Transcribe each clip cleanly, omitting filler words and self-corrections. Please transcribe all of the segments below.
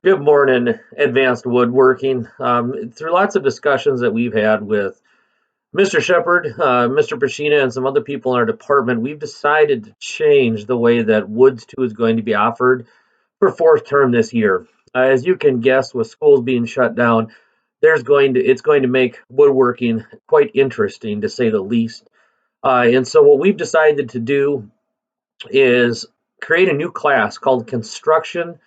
Good morning, Advanced Woodworking. Through lots of discussions that we've had with Mr. Shepard, Mr. Pashina, and some other people in our department, we've decided to change the way that Woods 2 is going to be offered for fourth term this year. As you can guess, with schools being shut down, it's going to make woodworking quite interesting, to say the least. And so, what we've decided to do is create a new class called Construction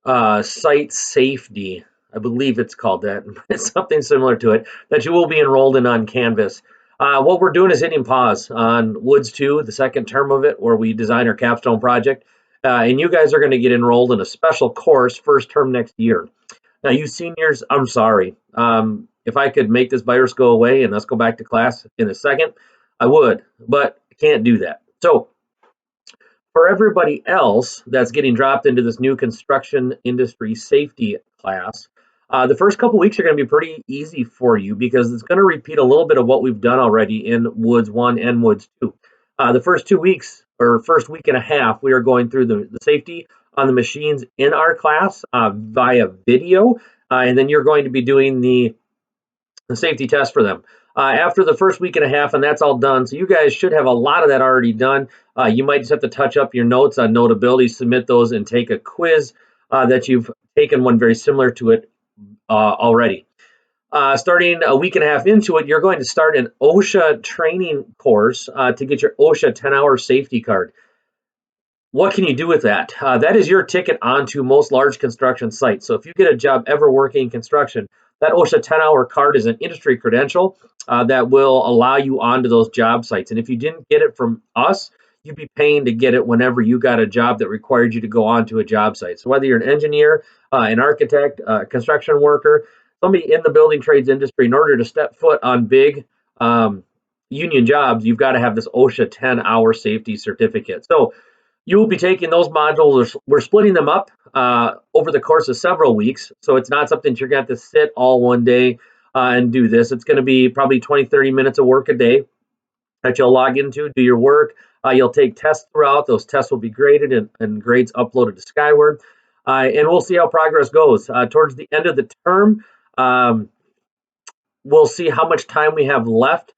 Site Safety. I believe it's called that. It's something similar to it that you will be enrolled in on Canvas. What we're doing is hitting pause on Woods 2, the second term of it, where we design our capstone project. And you guys are going to get enrolled in a special course first term next year. Now, you seniors, I'm sorry. If I could make this virus go away and us go back to class in a second, I would, but I can't do that. So, for everybody else that's getting dropped into this new construction industry safety class, the first couple weeks are going to be pretty easy for you because it's going to repeat a little bit of what we've done already in Woods 1 and Woods 2. The first 2 weeks or first week and a half, we are going through the safety on the machines in our class via video, and then you're going to be doing the safety test for them. After the first week and a half, and that's all done. So you guys should have a lot of that already done. You might just have to touch up your notes on Notability, submit those, and take a quiz that you've taken one very similar to it already. Starting a week and a half into it, you're going to start an OSHA training course to get your OSHA 10-hour safety card. What can you do with that? That is your ticket onto most large construction sites. So if you get a job ever working in construction, that OSHA 10-hour card is an industry credential that will allow you onto those job sites. And if you didn't get it from us, you'd be paying to get it whenever you got a job that required you to go onto a job site. So whether you're an engineer, an architect, a construction worker, somebody in the building trades industry, in order to step foot on big union jobs, you've got to have this OSHA 10-hour safety certificate. So you will be taking those modules. We're splitting them up over the course of several weeks. So it's not something that you're going to have to sit all one day and do this. It's going to be probably 20, 30 minutes of work a day that you'll log into, do your work. You'll take tests throughout. Those tests will be graded and grades uploaded to Skyward. And we'll see how progress goes. Towards the end of the term, we'll see how much time we have left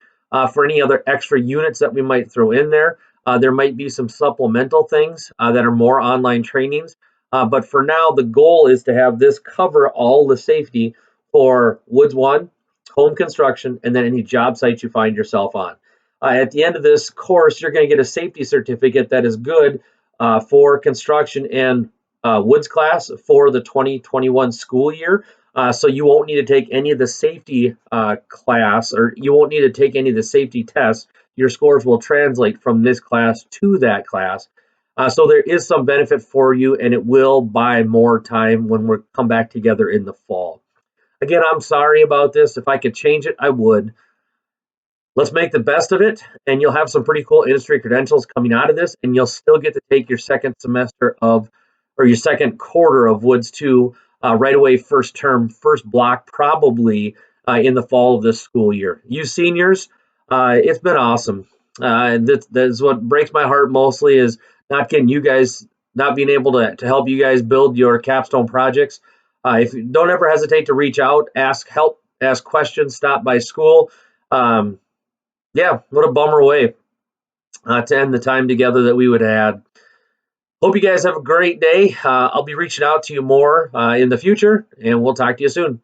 for any other extra units that we might throw in there. There might be some supplemental things that are more online trainings. But for now, the goal is to have this cover all the safety for Woods 1, home construction, and then any job sites you find yourself on. At the end of this course, you're going to get a safety certificate that is good for construction and Woods class for the 2021 school year. So you won't need to take any of the safety class, or you won't need to take any of the safety tests. Your scores will translate from this class to that class. So there is some benefit for you, and it will buy more time when we come back together in the fall. Again, I'm sorry about this. If I could change it, I would. Let's make the best of it, and you'll have some pretty cool industry credentials coming out of this, and you'll still get to take your second semester of, or your second quarter of Woods 2 right away, first term, first block, probably in the fall of this school year. You seniors, it's been awesome. That's what breaks my heart mostly, is not getting you guys, not being able to help you guys build your capstone projects. If you don't ever hesitate to reach out, ask help, ask questions, stop by school. Yeah, what a bummer way to end the time together that we would have had. Hope you guys have a great day. I'll be reaching out to you more in the future, and we'll talk to you soon.